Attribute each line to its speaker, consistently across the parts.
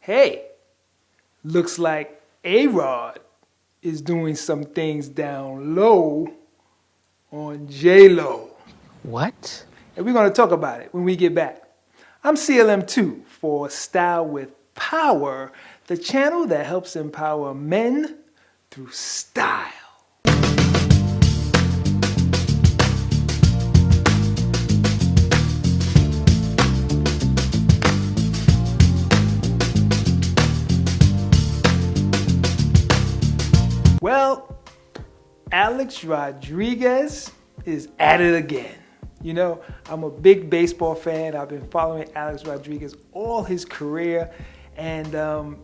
Speaker 1: Hey, looks like A-Rod is doing some things down low on J-Lo.
Speaker 2: What?
Speaker 1: And we're going to talk about it when we get back. I'm CLM II for Style with Power, the channel that helps empower men through style. Well, Alex Rodriguez is at it again. You know, I'm a big baseball fan. I've been following Alex Rodriguez all his career. And,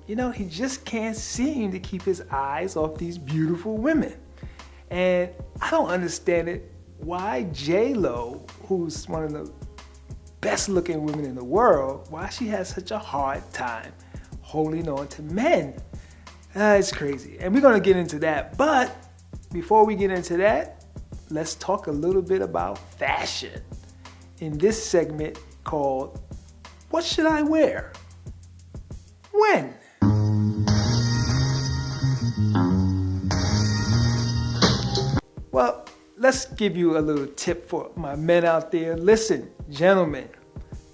Speaker 1: he just can't seem to keep his eyes off these beautiful women. And I don't understand it. Why J-Lo, who's one of the best looking women in the world, why she has such a hard time holding on to men. It's crazy. And we're going to get into that. But before we get into that, let's talk a little bit about fashion in this segment called What Should I Wear? When? Well, let's give you a little tip for my men out there. Listen, gentlemen,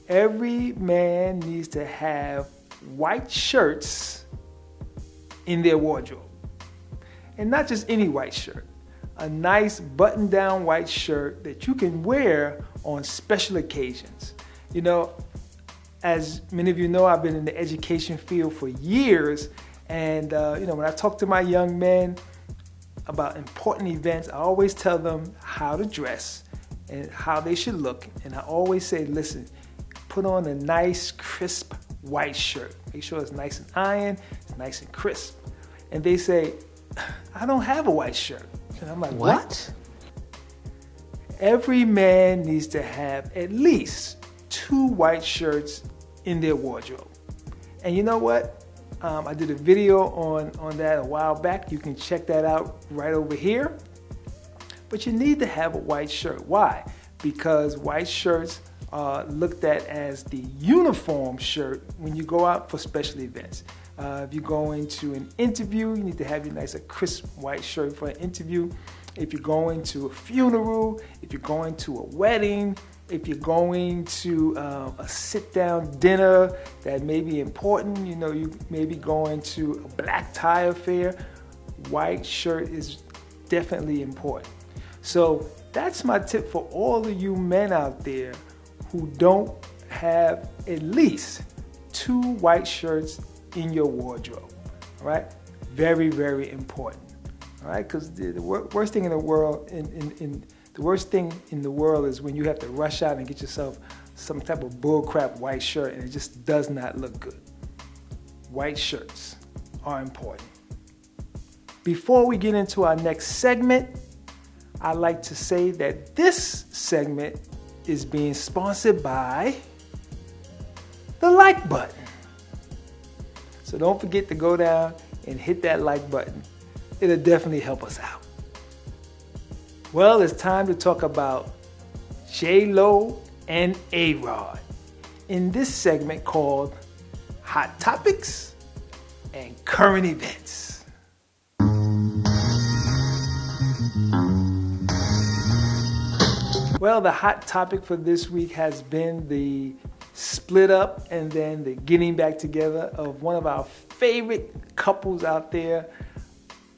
Speaker 1: every man needs to have white shirts in their wardrobe. And not just any white shirt. A nice button-down white shirt that you can wear on special occasions. You know, as many of you know, I've been in the education field for years. And, when I talk to my young men about important events, I always tell them how to dress and how they should look. And I always say, listen, put on a nice, crisp white shirt. Make sure it's nice and ironed, it's nice and crisp. And they say, I don't have a white shirt. And I'm like, what? Every man needs to have at least 2 white shirts in their wardrobe. And you know what? I did a video on that a while back. You can check that out right over here. But you need to have a white shirt. Why? Because white shirts are looked at as the uniform shirt when you go out for special events. If you're going to an interview, you need to have your nice crisp white shirt for an interview. If you're going to a funeral, if you're going to a wedding, if you're going to a sit-down dinner that may be important, you may be going to a black tie affair, white shirt is definitely important. So that's my tip for all of you men out there who don't have at least 2 white shirts in your wardrobe. All right? Very, very important. All right? Because the worst thing in the world, the worst thing in the world is when you have to rush out and get yourself some type of bullcrap white shirt and it just does not look good. White shirts are important. Before we get into our next segment, I'd like to say that this segment is being sponsored by the like button. So don't forget to go down and hit that like button. It'll definitely help us out. Well, it's time to talk about J-Lo and A-Rod in this segment called Hot Topics and Current Events. Well, the hot topic for this week has been the split up and then the getting back together of one of our favorite couples out there,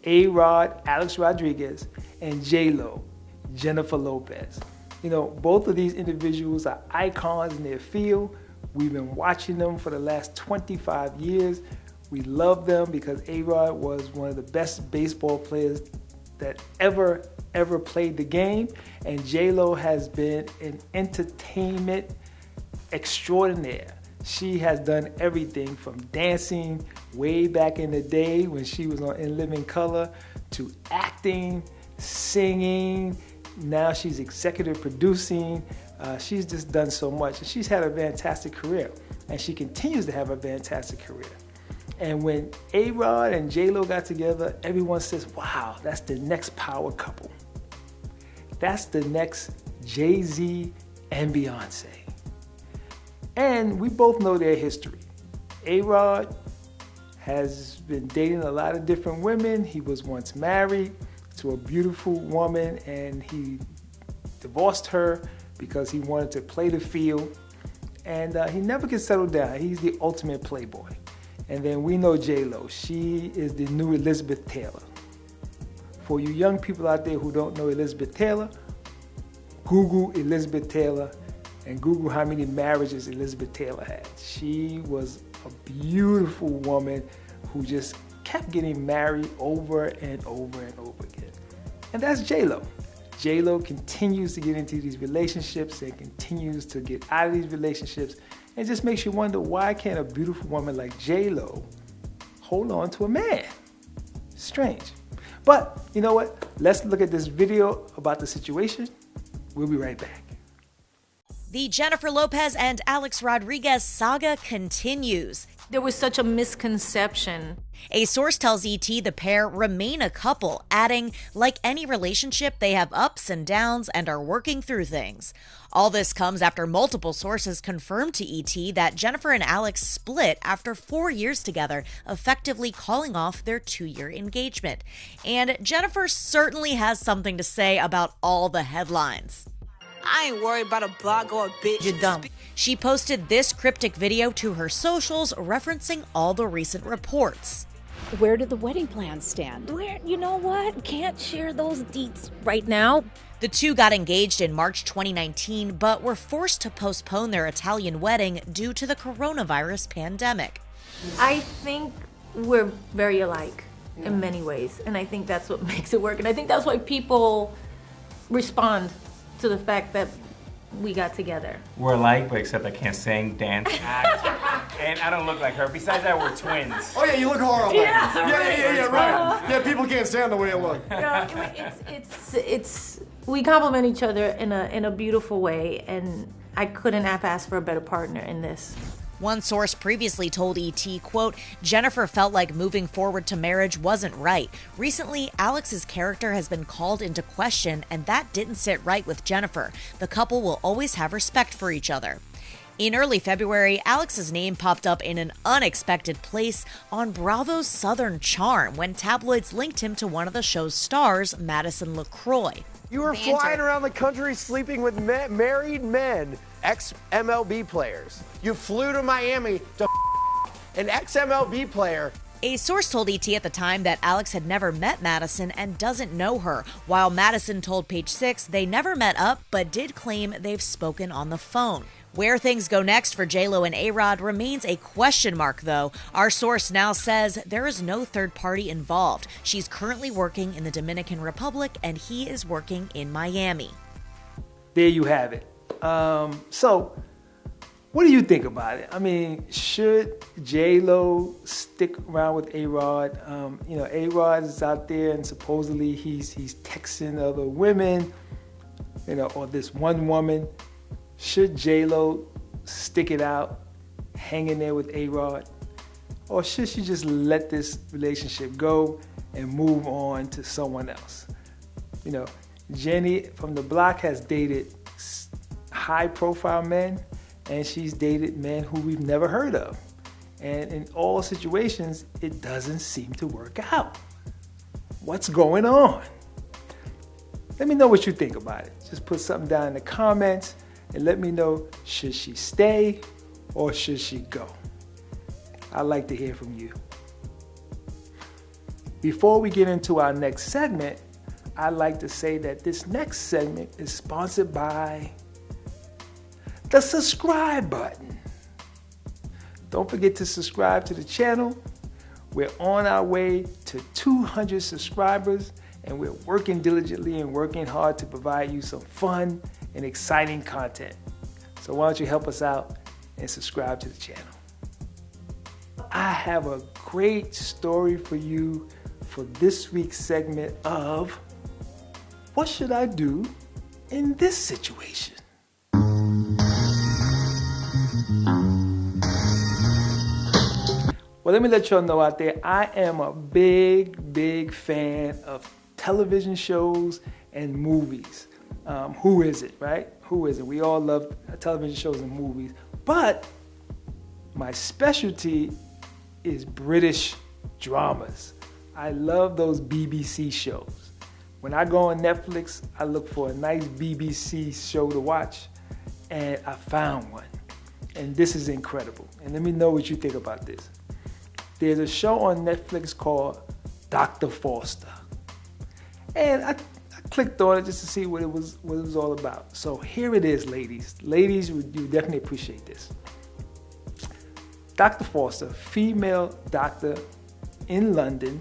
Speaker 1: A-Rod, Alex Rodriguez, and J-Lo, Jennifer Lopez. Both of these individuals are icons in their field. We've been watching them for the last 25 years. We love them because A-Rod was one of the best baseball players that ever played the game. And J-Lo has been an entertainment extraordinaire. She has done everything from dancing way back in the day when she was on In Living Color to acting, singing. Now she's executive producing. She's just done so much. And she's had a fantastic career. And she continues to have a fantastic career. And when A-Rod and J-Lo got together, everyone says, wow, that's the next power couple. That's the next Jay-Z and Beyonce. And we both know their history. A-Rod has been dating a lot of different women. He was once married to a beautiful woman, and he divorced her because he wanted to play the field. And he never can settle down. He's the ultimate playboy. And then we know J-Lo. She is the new Elizabeth Taylor. For you young people out there who don't know Elizabeth Taylor, Google Elizabeth Taylor and Google how many marriages Elizabeth Taylor had. She was a beautiful woman who just kept getting married over and over and over again. And that's J-Lo. J-Lo continues to get into these relationships and continues to get out of these relationships, and just makes you wonder, why can't a beautiful woman like J-Lo hold on to a man? Strange. But you know what? Let's look at this video about the situation. We'll be right back.
Speaker 2: The Jennifer Lopez and Alex Rodriguez saga continues.
Speaker 3: There was such a misconception.
Speaker 2: A source tells ET the pair remain a couple, adding, like any relationship, they have ups and downs and are working through things. All this comes after multiple sources confirmed to ET that Jennifer and Alex split after 4 years together, effectively calling off their 2-year engagement. And Jennifer certainly has something to say about all the headlines.
Speaker 4: I ain't worried about a blog or a bitch.
Speaker 3: You're dumb.
Speaker 2: She posted this cryptic video to her socials referencing all the recent reports.
Speaker 5: Where did the wedding plans stand? You know what? Can't share those deets right now.
Speaker 2: The two got engaged in March 2019, but were forced to postpone their Italian wedding due to the coronavirus pandemic.
Speaker 3: I think we're very alike in many ways, and I think that's what makes it work. And I think that's why people respond to the fact that we got together.
Speaker 6: We're alike, but except I can't sing, dance, act, and I don't look like her. Besides that, we're twins.
Speaker 7: Oh yeah, you look horrible.
Speaker 3: Yeah,
Speaker 7: Right. Yeah, people can't stand the way you look.
Speaker 3: It's we complement each other in a beautiful way, and I couldn't have asked for a better partner in this.
Speaker 2: One source previously told ET, quote, Jennifer felt like moving forward to marriage wasn't right. Recently, Alex's character has been called into question, and that didn't sit right with Jennifer. The couple will always have respect for each other. In early February, Alex's name popped up in an unexpected place on Bravo's Southern Charm when tabloids linked him to one of the show's stars, Madison LaCroix.
Speaker 8: You were flying around the country sleeping with married men, ex-MLB players. You flew to Miami to an ex-MLB player.
Speaker 2: A source told ET at the time that Alex had never met Madison and doesn't know her, while Madison told Page Six they never met up but did claim they've spoken on the phone. Where things go next for J-Lo and A-Rod remains a question mark, though. Our source now says there is no third party involved. She's currently working in the Dominican Republic, and he is working in Miami.
Speaker 1: There you have it. So, what do you think about it? I mean, should J-Lo stick around with A-Rod? A-Rod is out there, and supposedly he's texting other women, or this one woman. Should J-Lo stick it out, hang in there with A-Rod? Or should she just let this relationship go and move on to someone else? Jenny from the block has dated high-profile men, and she's dated men who we've never heard of. And in all situations, it doesn't seem to work out. What's going on? Let me know what you think about it. Just put something down in the comments. And let me know, should she stay or should she go? I'd like to hear from you. Before we get into our next segment, I'd like to say that this next segment is sponsored by the subscribe button. Don't forget to subscribe to the channel. We're on our way to 200 subscribers, and we're working diligently and working hard to provide you some fun and exciting content. So why don't you help us out and subscribe to the channel. I have a great story for you for this week's segment of What Should I Do in This Situation? Well, let me let y'all know out there, I am a big fan of television shows and movies. Who is it, right? Who is it? We all love television shows and movies. But my specialty is British dramas. I love those BBC shows. When I go on Netflix, I look for a nice BBC show to watch, and I found one. And this is incredible. And let me know what you think about this. There's a show on Netflix called Dr. Foster. And I clicked on it just to see what it was all about. So here it is, ladies. Ladies, you definitely appreciate this. Dr. Foster, female doctor in London,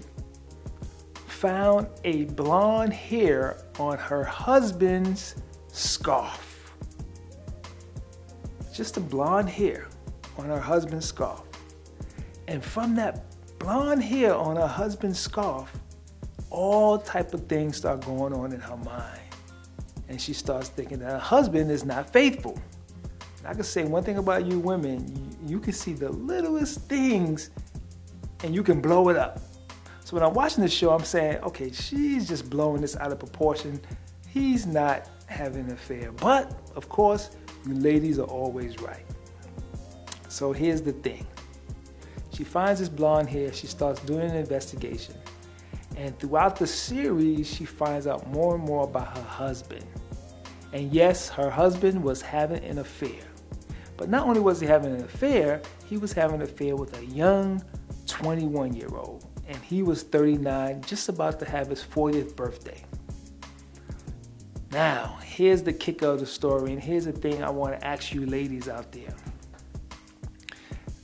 Speaker 1: found a blonde hair on her husband's scarf. Just a blonde hair on her husband's scarf. And from that blonde hair on her husband's scarf, all type of things start going on in her mind. And she starts thinking that her husband is not faithful. And I can say one thing about you women, you can see the littlest things and you can blow it up. So when I'm watching this show, I'm saying, okay, she's just blowing this out of proportion. He's not having an affair. But, of course, you ladies are always right. So here's the thing. She finds this blonde hair. She starts doing an investigation. And throughout the series, she finds out more and more about her husband. And yes, her husband was having an affair. But not only was he having an affair, he was having an affair with a young 21-year-old. And he was 39, just about to have his 40th birthday. Now, here's the kick of the story, and here's the thing I want to ask you ladies out there.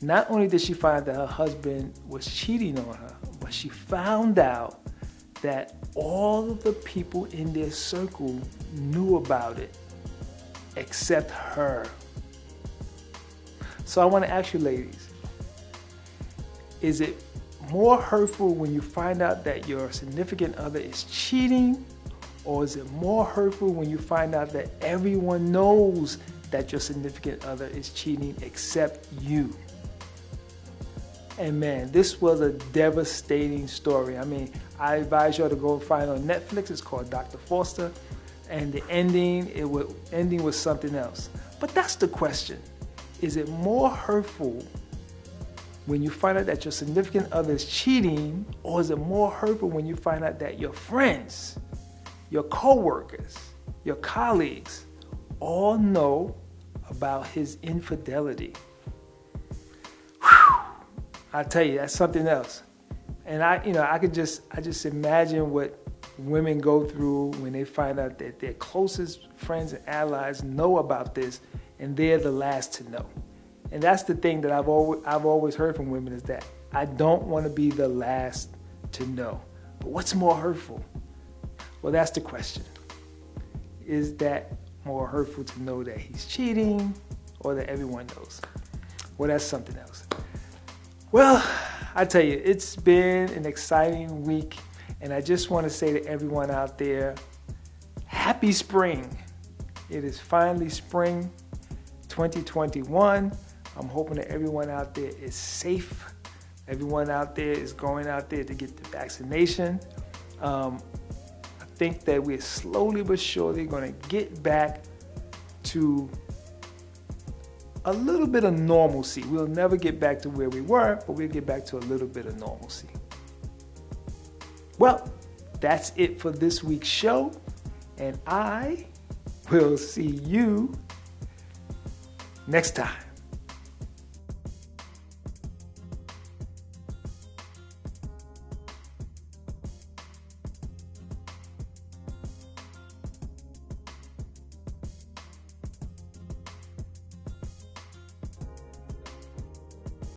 Speaker 1: Not only did she find that her husband was cheating on her, but she found out that all of the people in their circle knew about it, except her. So I want to ask you ladies, is it more hurtful when you find out that your significant other is cheating, or is it more hurtful when you find out that everyone knows that your significant other is cheating except you? And man, this was a devastating story. I mean, I advise y'all to go find it on Netflix. It's called Dr. Foster. And the ending was something else. But that's the question. Is it more hurtful when you find out that your significant other is cheating, or is it more hurtful when you find out that your friends, your co-workers, your colleagues all know about his infidelity? Whew. I tell you, that's something else. And I just imagine what women go through when they find out that their closest friends and allies know about this, and they're the last to know. And that's the thing that I've always heard from women, is that I don't want to be the last to know. But what's more hurtful? Well, that's the question. Is that more hurtful to know that he's cheating, or that everyone knows? Well, that's something else. Well, I tell you, it's been an exciting week, and I just want to say to everyone out there, happy spring. It is finally spring 2021. I'm hoping that everyone out there is safe. Everyone out there is going out there to get the vaccination. I think that we're slowly but surely going to get back to a little bit of normalcy. We'll never get back to where we were, but we'll get back to a little bit of normalcy. Well, that's it for this week's show, and I will see you next time.